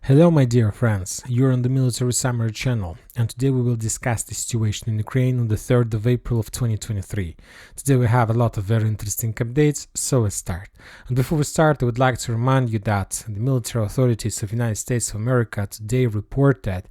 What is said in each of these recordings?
Hello my dear friends, you're on the Military Summary channel, and today we will discuss the situation in Ukraine on the 3rd of April of 2023. Today we have a lot of very interesting updates, so let's start. And before we start, I would like to remind you that the military authorities of the United States of America today reported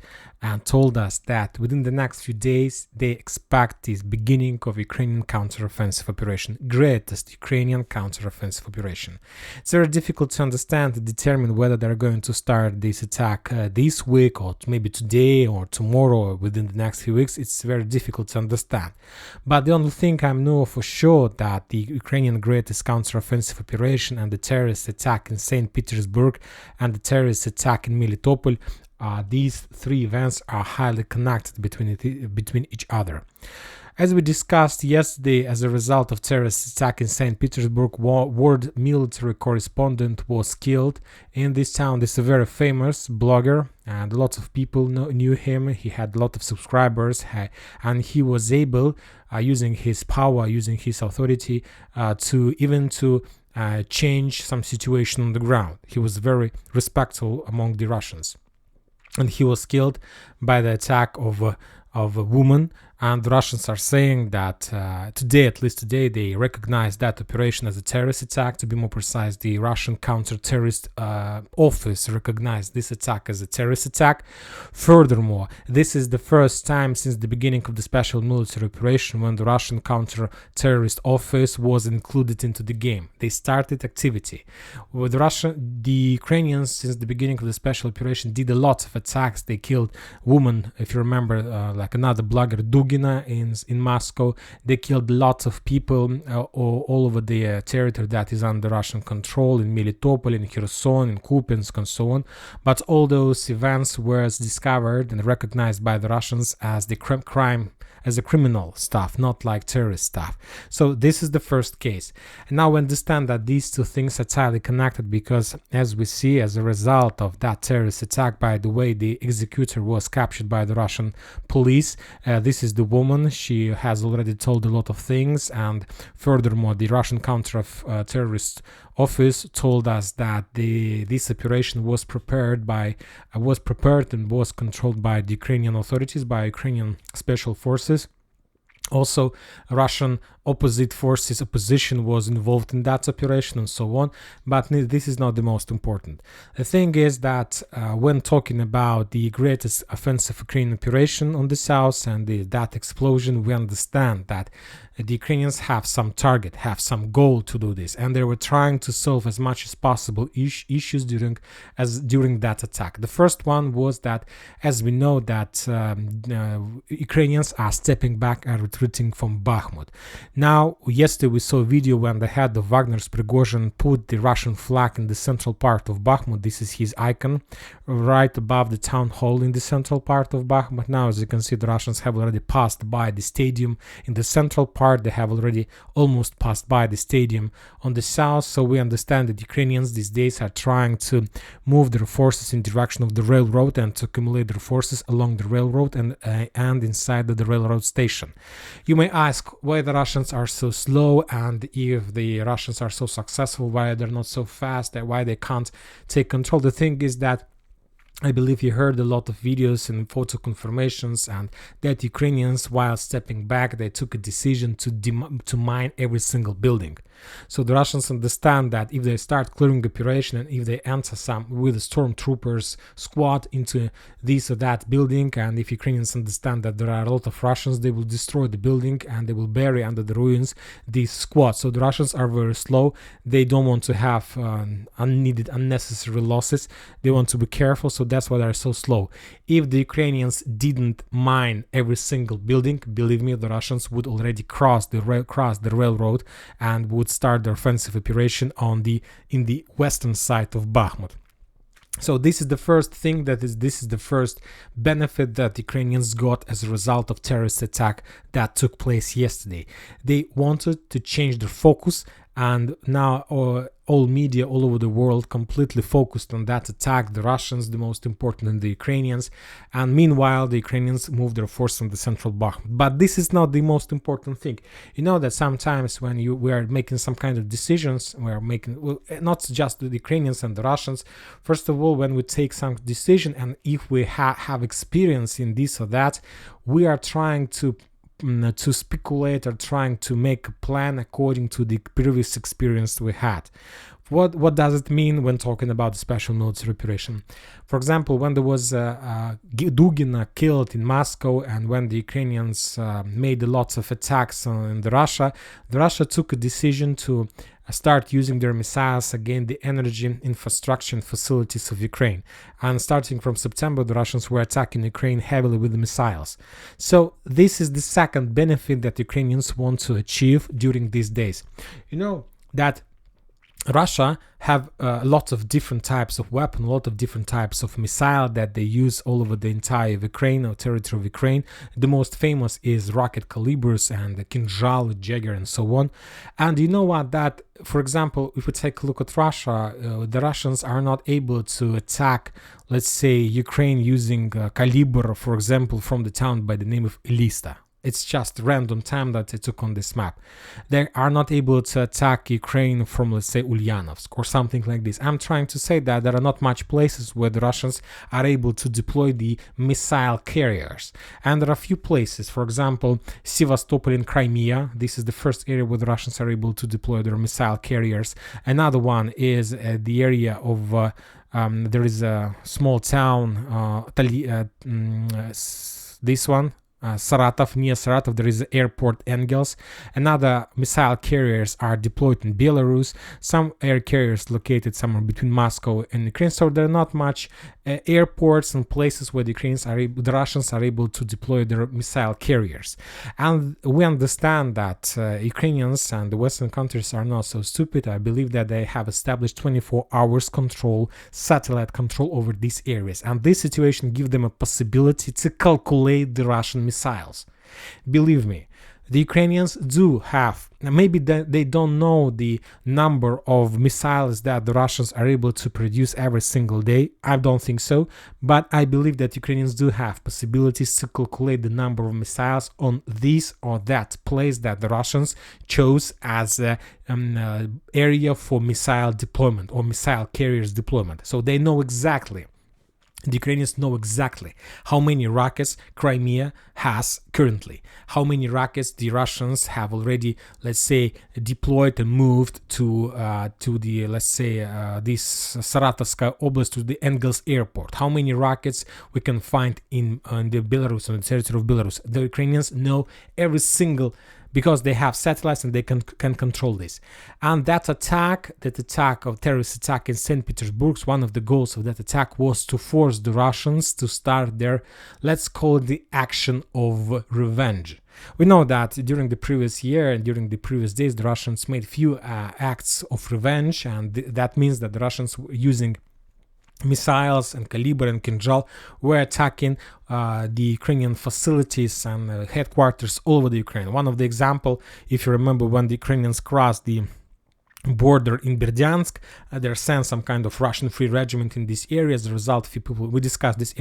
and told us that within the next few days they expect the beginning of Ukrainian counteroffensive operation, greatest Ukrainian counteroffensive operation. It's very difficult to understand and determine whether they're going to start this attack this week or maybe today or tomorrow or within the next few weeks. It's very difficult to understand. But the only thing I know for sure that the Ukrainian greatest counteroffensive operation and the terrorist attack in St. Petersburg and the terrorist attack in Melitopol, these three events are highly connected between each other. As we discussed yesterday, as a result of terrorist attack in St. Petersburg, world military correspondent was killed in this town. This is a very famous blogger, and lots of people knew him. He had a lot of subscribers, and he was able, using his power, using his authority, to change some situation on the ground. He was very respectful among the Russians, and he was killed by the attack of a woman. And the Russians are saying that today, at least today, they recognize that operation as a terrorist attack. To be more precise, the Russian counter-terrorist office recognized this attack as a terrorist attack. Furthermore, this is the first time since the beginning of the special military operation when the Russian counter-terrorist office was included into the game. They started activity. With the Ukrainians, since the beginning of the special operation, did a lot of attacks. They killed women, if you remember, like another blogger, Dugin, in Moscow. They killed lots of people all over the territory that is under Russian control, in Melitopol, in Kherson, in Kupiansk, and so on. But all those events were discovered and recognized by the Russians as the crime, as a criminal stuff, not like terrorist stuff. So this is the first case. And now we understand that these two things are tightly connected because, as we see, as a result of that terrorist attack, by the way, the executor was captured by the Russian police. This is the woman. She has already told a lot of things, and furthermore, the Russian counter-terrorist office told us that this operation was prepared and was controlled by the Ukrainian authorities, by Ukrainian special forces. Also, Russian opposition was involved in that operation and so on, but this is not the most important. The thing is that when talking about the greatest offensive Ukrainian operation on the south and that explosion, we understand that the Ukrainians have some target, have some goal to do this, and they were trying to solve as much as possible issues during that attack. The first one was that, as we know, that Ukrainians are stepping back and retreating from Bakhmut. Now, yesterday we saw a video when the head of Wagner's Prigozhin put the Russian flag in the central part of Bakhmut. This is his icon, right above the town hall in the central part of Bakhmut. Now, as you can see, the Russians have already passed by the stadium in the central part. They have already almost passed by the stadium on the south. So we understand that Ukrainians these days are trying to move their forces in direction of the railroad and to accumulate their forces along the railroad and inside the railroad station. You may ask why the Russians are so slow, and if the Russians are so successful, why they're not so fast, why they can't take control. The thing is that I believe you heard a lot of videos and photo confirmations, and that Ukrainians, while stepping back, they took a decision to mine every single building. So the Russians understand that if they start clearing operation and if they enter with the stormtroopers squad into this or that building, and if Ukrainians understand that there are a lot of Russians, they will destroy the building and they will bury under the ruins this squad. So the Russians are very slow. They don't want to have unnecessary losses. They want to be careful, so that's why they're so slow. If the Ukrainians didn't mine every single building, believe me, the Russians would already cross the railroad and would start their offensive operation in the western side of Bakhmut. So this is the first thing, this is the first benefit that Ukrainians got as a result of terrorist attack that took place yesterday. They wanted to change their focus and now all media all over the world completely focused on that attack, the Russians the most important than the Ukrainians, and meanwhile the Ukrainians moved their force from the central Bakhmut. But this is not the most important thing. You know that sometimes when we are making some kind of decisions, we are making, well, not just the Ukrainians and the Russians. First of all, when we take some decision, and if we have experience in this or that, we are trying to speculate or trying to make a plan according to the previous experience we had. What does it mean when talking about special military operation? For example, when there was Dugina killed in Moscow, and when the Ukrainians made lots of attacks on the Russia took a decision to start using their missiles against the energy infrastructure and facilities of Ukraine. And starting from September, the Russians were attacking Ukraine heavily with the missiles. So this is the second benefit that Ukrainians want to achieve during these days. You know that Russia have lots of different types of weapon, a lot of different types of missile that they use all over the entire Ukraine or territory of Ukraine. The most famous is rocket calibers and the Kinzhal, Jagger, and so on. And you know what? That, for example, if we take a look at Russia, the Russians are not able to attack, let's say, Ukraine using caliber, for example, from the town by the name of Elista. It's just random time that they took on this map. They are not able to attack Ukraine from, let's say, Ulyanovsk or something like this. I'm trying to say that there are not much places where the Russians are able to deploy the missile carriers. And there are a few places, for example, Sevastopol in Crimea. This is the first area where the Russians are able to deploy their missile carriers. Another one is the area of, there is a small town, this one, Saratov, near Saratov, there is the airport Engels. Another missile carriers are deployed in Belarus. Some air carriers located somewhere between Moscow and Ukraine. So there are not much airports and places where the Russians are able to deploy their missile carriers. And we understand that Ukrainians and the Western countries are not so stupid. I believe that they have established 24 hours control, satellite control over these areas. And this situation gives them a possibility to calculate the Russian missiles. Believe me, the Ukrainians do have, maybe they don't know the number of missiles that the Russians are able to produce every single day. I don't think so, but I believe that Ukrainians do have possibilities to calculate the number of missiles on this or that place that the Russians chose as an area for missile deployment or missile carriers deployment. So they know exactly. The Ukrainians know exactly how many rockets Crimea has currently, how many rockets the Russians have already, let's say, deployed and moved to the, let's say, this Saratovska Oblast, to the Engels airport, how many rockets we can find in the Belarus, on the territory of Belarus. The Ukrainians know every single, because they have satellites and they can control this. And that terrorist attack in St. Petersburg, one of the goals of that attack was to force the Russians to start their, let's call it, the action of revenge. We know that during the previous year and during the previous days, the Russians made few acts of revenge, and that means that the Russians were using missiles and Kaliber and Kinzhal were attacking the Ukrainian facilities and headquarters all over the Ukraine. One of the example, if you remember, when the Ukrainians crossed the border in Berdyansk, they sent some kind of Russian Free Regiment in this area. As a result, few people, we discussed this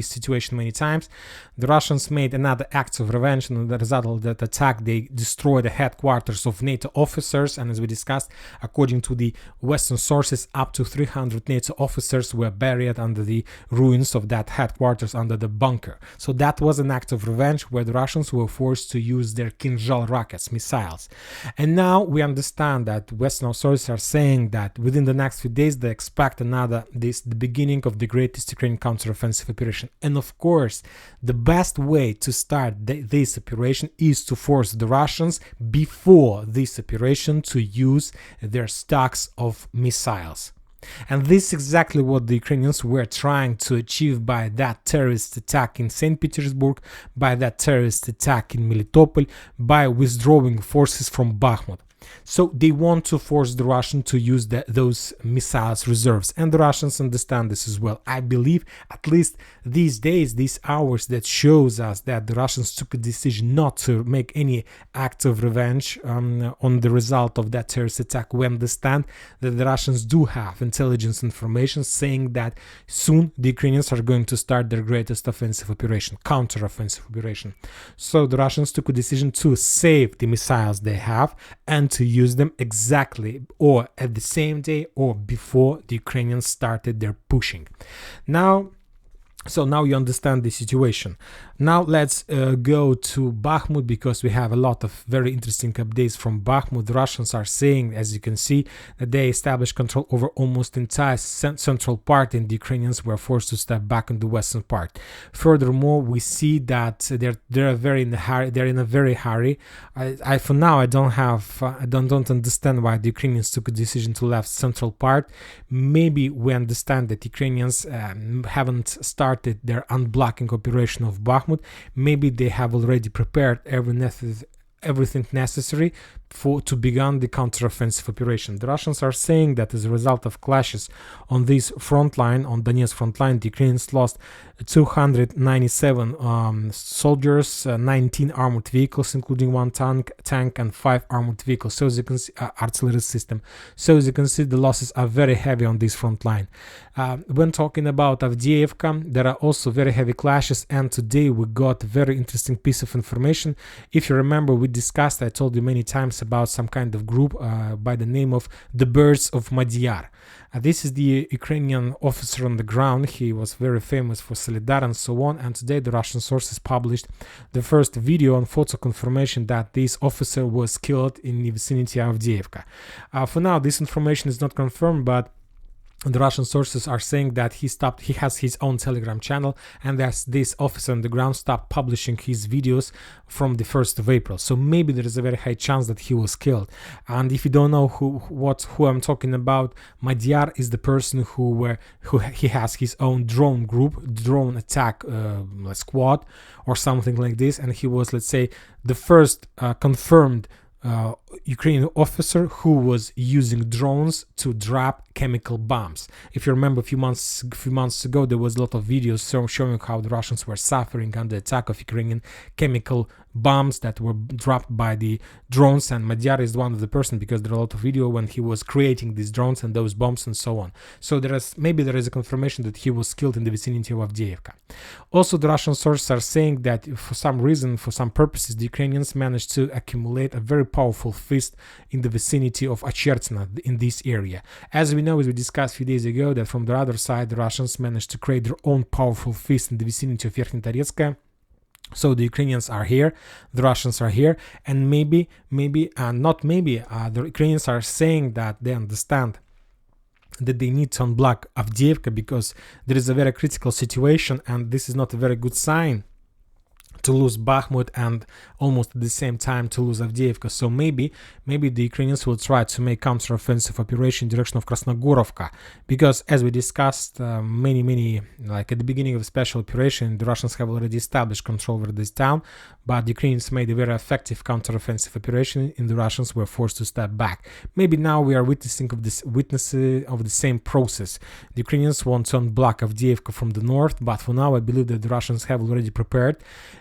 situation many times. The Russians made another act of revenge, and as a result of that attack, they destroyed the headquarters of NATO officers. And as we discussed, according to the Western sources, up to 300 NATO officers were buried under the ruins of that headquarters, under the bunker. So that was an act of revenge where the Russians were forced to use their Kinzhal rockets, missiles. And now we understand that Western sources are saying that within the next few days they expect the beginning of the greatest Ukrainian counteroffensive operation. And of course, the best way to start this operation is to force the Russians before this operation to use their stocks of missiles. And this is exactly what the Ukrainians were trying to achieve by that terrorist attack in St. Petersburg, by that terrorist attack in Melitopol, by withdrawing forces from Bakhmut. So they want to force the Russians to use those missiles reserves, and the Russians understand this as well. I believe, at least these days, these hours, that shows us that the Russians took a decision not to make any act of revenge on the result of that terrorist attack. We understand that the Russians do have intelligence information saying that soon the Ukrainians are going to start their greatest offensive operation, counter-offensive operation. So the Russians took a decision to save the missiles they have and to use them exactly or at the same day or before the Ukrainians started their pushing. Now you understand the situation. Now let's go to Bakhmut, because we have a lot of very interesting updates from Bakhmut. The Russians are saying, as you can see, that they established control over almost entire central part, and the Ukrainians were forced to step back in the western part. Furthermore, we see that they're very in a hurry. They're in a very hurry. For now, I don't understand why the Ukrainians took a decision to left central part. Maybe we understand that Ukrainians haven't started their unblocking operation of Bakhmut. Maybe they have already prepared everything necessary to begin the counteroffensive operation. The Russians are saying that as a result of clashes on this front line, on Donetsk front line, the Ukrainians lost 297 soldiers, 19 armored vehicles, including one tank, and 5 armored vehicles. So as you can see, artillery system. So as you can see, the losses are very heavy on this front line. When talking about Avdiivka, there are also very heavy clashes, and today we got a very interesting piece of information. If you remember, we discussed, I told you many times, about some kind of group by the name of the Birds of Madyar. This is the Ukrainian officer on the ground. He was very famous for Solidar and so on, and today the Russian sources published the first video and photo confirmation that this officer was killed in the vicinity of Avdiivka. For now, this information is not confirmed, but the Russian sources are saying that he has his own Telegram channel, and that this officer on the ground stopped publishing his videos from the 1st of April. So maybe there is a very high chance that he was killed. And if you don't know who I'm talking about, Madyar is the person who he has his own drone attack squad or something like this, and he was, let's say, the first confirmed Ukrainian officer who was using drones to drop chemical bombs. If you remember, a few months ago, there was a lot of videos showing how the Russians were suffering under attack of Ukrainian chemical bombs that were dropped by the drones, and Madyar is one of the person, because there are a lot of video when he was creating these drones and those bombs and so on. So maybe there is a confirmation that he was killed in the vicinity of Avdiivka. Also, the Russian sources are saying that for some reason, for some purposes, the Ukrainians managed to accumulate a very powerful fist in the vicinity of Achertsina, in this area. As we know, as we discussed a few days ago, that from the other side, the Russians managed to create their own powerful fist in the vicinity of Verkhnitaretska. So the Ukrainians are here, the Russians are here, and the Ukrainians are saying that they understand that they need to unblock Avdiivka, because there is a very critical situation, and this is not a very good sign to lose Bakhmut and almost at the same time to lose Avdiivka. So maybe the Ukrainians will try to make counter-offensive operation in direction of Krasnogorovka, because as we discussed many like at the beginning of the special operation, the Russians have already established control over this town, but the Ukrainians made a very effective counter-offensive operation and the Russians were forced to step back. Maybe now we are witnessing of the same process. The Ukrainians want to unblock Avdiivka from the north, but for now I believe that the Russians have already prepared.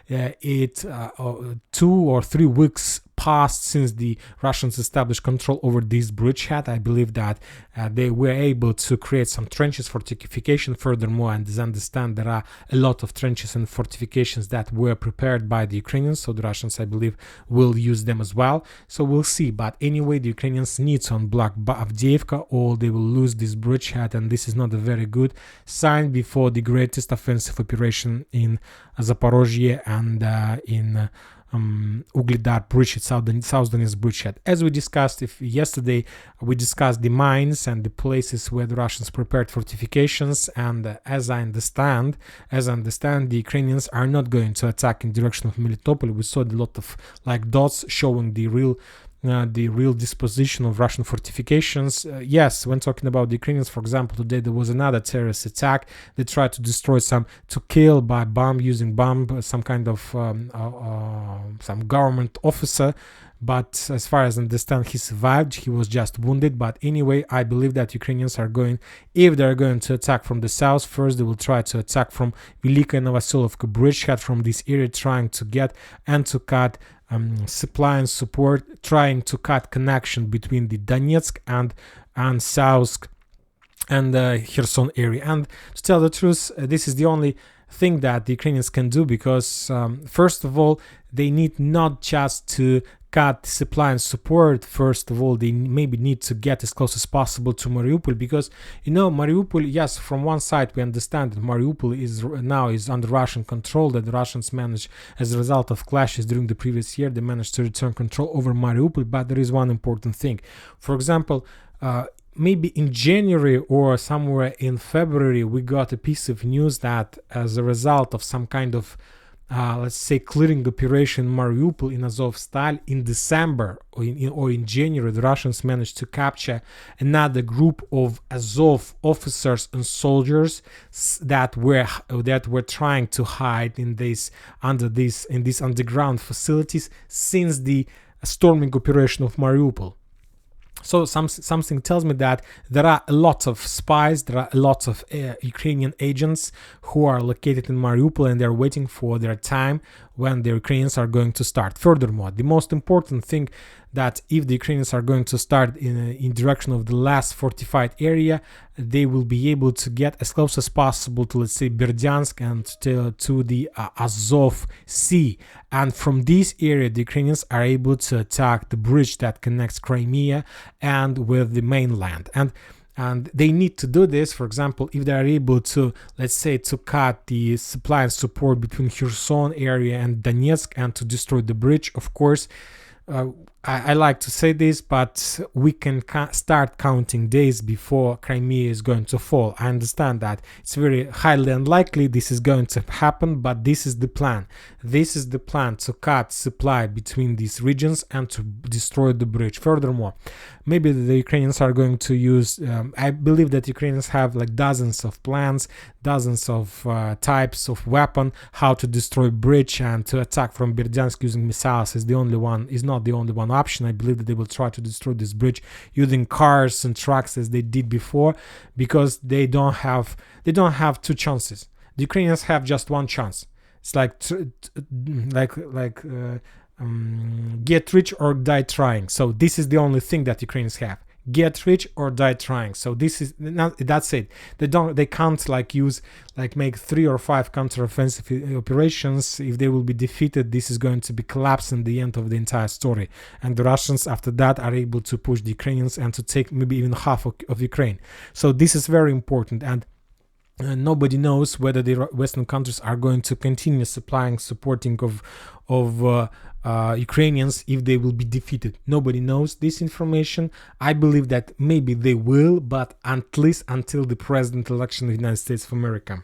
2 or 3 weeks passed since the Russians established control over this bridgehead. I believe that they were able to create some trenches, fortification. Furthermore, and as I understand, there are a lot of trenches and fortifications that were prepared by the Ukrainians, so the Russians, I believe, will use them as well. So we'll see. But anyway, the Ukrainians need to unblock Avdiivka or they will lose this bridgehead, and this is not a very good sign before the greatest offensive operation in Zaporozhye and in Ugledar bridge, South Donetsk bridgehead. As we discussed yesterday, we discussed the mines and the places where the Russians prepared fortifications, and as I understand, the Ukrainians are not going to attack in direction of Melitopol. We saw a lot of like dots showing the real disposition of Russian fortifications. Yes, when talking about the Ukrainians, for example, today there was another terrorist attack. They tried to destroy to kill by bomb, using bomb, some kind of some government officer but as far as I understand, he survived. He was just wounded. But anyway, I believe that Ukrainians are going, if they're going to attack from the south, first they will try to attack from Velika Novoselovka bridgehead from this area, trying to get and to cut supply and support, trying to cut connection between the Donetsk and South and Kherson area. And to tell the truth, this is the only thing that the Ukrainians can do, because first of all, they need not just to cut supply and support. First of all, they maybe need to get as close as possible to Mariupol, because Mariupol, yes, from one side we understand that Mariupol is under Russian control, that the Russians managed, as a result of clashes during the previous year, they managed to return control over Mariupol. But there is one important thing. For example, maybe in January or somewhere in February, we got a piece of news that as a result of some kind of let's say clearing operation in Mariupol in Azovstal in December or in January, the Russians managed to capture another group of Azov officers and soldiers that were trying to hide in these underground facilities since the storming operation of Mariupol. So something tells me that there are a lot of spies, there are a lot of Ukrainian agents who are located in Mariupol, and they're waiting for their time when the Ukrainians are going to start. Furthermore, the most important thing, that if the Ukrainians are going to start in direction of the last fortified area, they will be able to get as close as possible to, let's say, Berdyansk and to the Azov Sea. And from this area, the Ukrainians are able to attack the bridge that connects Crimea and with the mainland. And they need to do this, for example, if they are able to, let's say, to cut the supply and support between Kherson area and Donetsk and to destroy the bridge. Of course, I like to say this, but we can start counting days before Crimea is going to fall. I understand that it's very highly unlikely this is going to happen, but this is the plan. This is the plan, to cut supply between these regions and to destroy the bridge. Furthermore, maybe the Ukrainians are going to use, I believe that Ukrainians have like dozens of plans, dozens of types of weapon, how to destroy bridge and to attack from Berdyansk using missiles is not the only one option. I believe that they will try to destroy this bridge using cars and trucks as they did before, because they don't have two chances. The Ukrainians have just one chance. It's like get rich or die trying. So this is the only thing that Ukrainians have: get rich or die trying. So that's it. They can't make 3 or 5 counteroffensive operations. If they will be defeated, this is going to be collapse in the end of the entire story. And the Russians after that are able to push the Ukrainians and to take maybe even half of Ukraine. So this is very important. And nobody knows whether the Western countries are going to continue supporting of Ukrainians if they will be defeated. Nobody knows this information. I believe that maybe they will, but at least until the president election of the United States of America.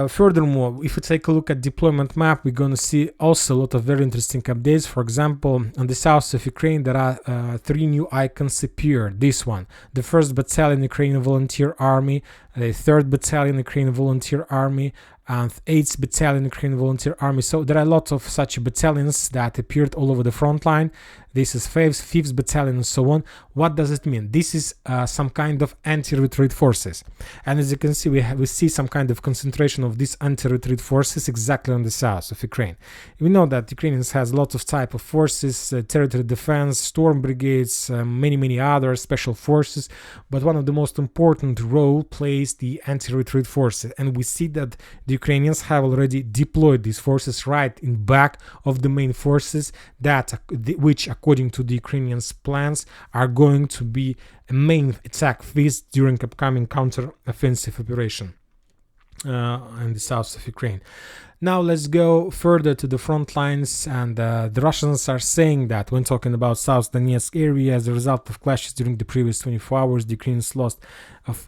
Furthermore, if we take a look at deployment map, we're going to see also a lot of very interesting updates. For example, on the south of Ukraine, there are 3 new icons appeared. This one, the 1st Battalion Ukrainian Volunteer Army, the 3rd Battalion Ukrainian Volunteer Army, and 8th Battalion Ukrainian Volunteer Army. So there are a lot of such battalions that appeared all over the front line. This is 5th Battalion and so on. What does it mean? This is some kind of anti-retreat forces. And as you can see, we see some kind of concentration of these anti-retreat forces exactly on the south of Ukraine. We know that Ukrainians has a lot of type of forces, territory defense, storm brigades, many other special forces. But one of the most important role plays the anti-retreat forces. And we see that the Ukrainians have already deployed these forces right in back of the main forces which according to the Ukrainians' plans are going to be a main attack phase during upcoming counter-offensive operation in the south of Ukraine. Now let's go further to the front lines, and the Russians are saying that when talking about South Donetsk area, as a result of clashes during the previous 24 hours, the Ukrainians lost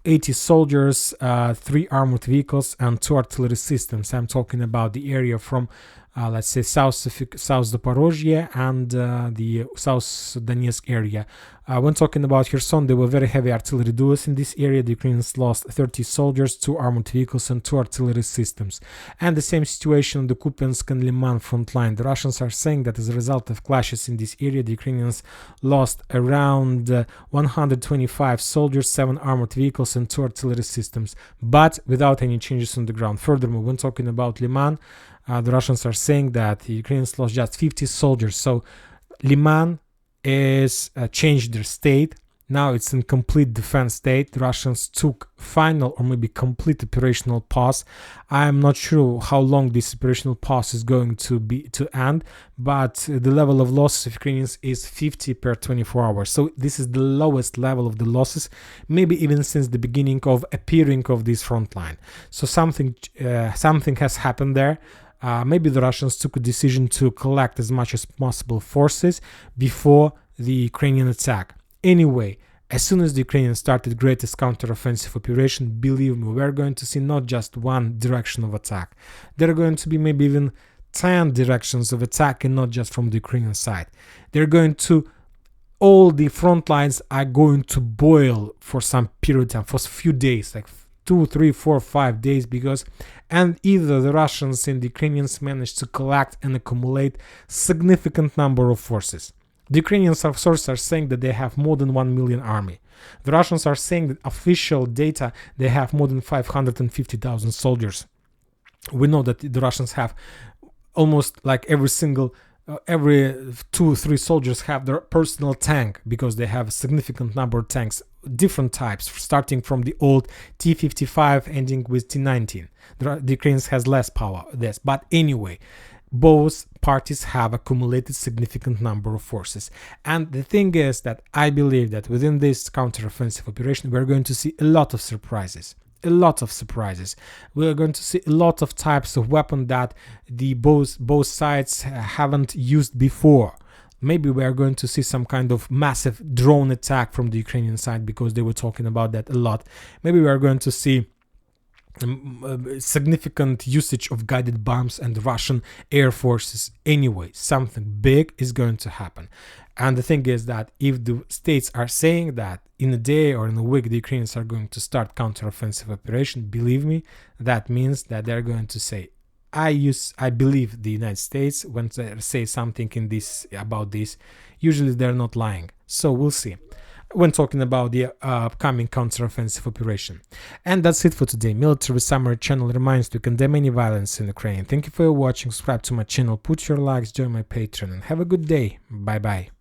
80 soldiers, 3 armored vehicles and 2 artillery systems. I'm talking about the area from let's say South Zaporozhye and the South Donetsk area. When talking about Kherson, there were very heavy artillery duels in this area. The Ukrainians lost 30 soldiers, 2 armored vehicles and 2 artillery systems. And the same situation situation on the Kupiansk and Liman front line. The Russians are saying that as a result of clashes in this area, the Ukrainians lost around 125 soldiers, 7 armored vehicles and 2 artillery systems, but without any changes on the ground. Furthermore, when talking about Liman, the Russians are saying that the Ukrainians lost just 50 soldiers. So Liman is changed their state. Now it's in complete defense state. The Russians took final or maybe complete operational pause. I am not sure how long this operational pause is going to end, but the level of losses of Ukrainians is 50 per 24 hours. So this is the lowest level of the losses, maybe even since the beginning of appearing of this front line. So something has happened there. Maybe the Russians took a decision to collect as much as possible forces before the Ukrainian attack. Anyway, as soon as the Ukrainians started greatest counter-offensive operation, believe me, we're going to see not just one direction of attack. There are going to be maybe even 10 directions of attack, and not just from the Ukrainian side. All the front lines are going to boil for some period of time, for a few days, like 2, 3, 4, 5 days, and either the Russians and the Ukrainians managed to collect and accumulate significant number of forces. The Ukrainian sources are saying that they have more than 1 million army. The Russians are saying that official data, they have more than 550,000 soldiers. We know that the Russians have almost like every 2-3 soldiers have their personal tank, because they have a significant number of tanks, different types, starting from the old T-55 ending with T-19. The Ukrainians has less power, but anyway, both parties have accumulated significant number of forces. And the thing is that I believe that within this counter-offensive operation, we're going to see a lot of surprises. We're going to see a lot of types of weapon that both sides haven't used before. Maybe we are going to see some kind of massive drone attack from the Ukrainian side, because they were talking about that a lot. Maybe we are going to see significant usage of guided bombs and Russian air forces. Anyway, something big is going to happen. And the thing is that if the states are saying that in a day or in a week the Ukrainians are going to start counter-offensive operation, believe me, that means that they're going to say, I believe the United States when they say something about this, usually they're not lying. So we'll see when talking about the upcoming counter-offensive operation. And that's it for today. Military Summary channel reminds to condemn any violence in Ukraine. Thank you for watching. Subscribe to my channel, put your likes, join my Patreon, and have a good day. Bye bye.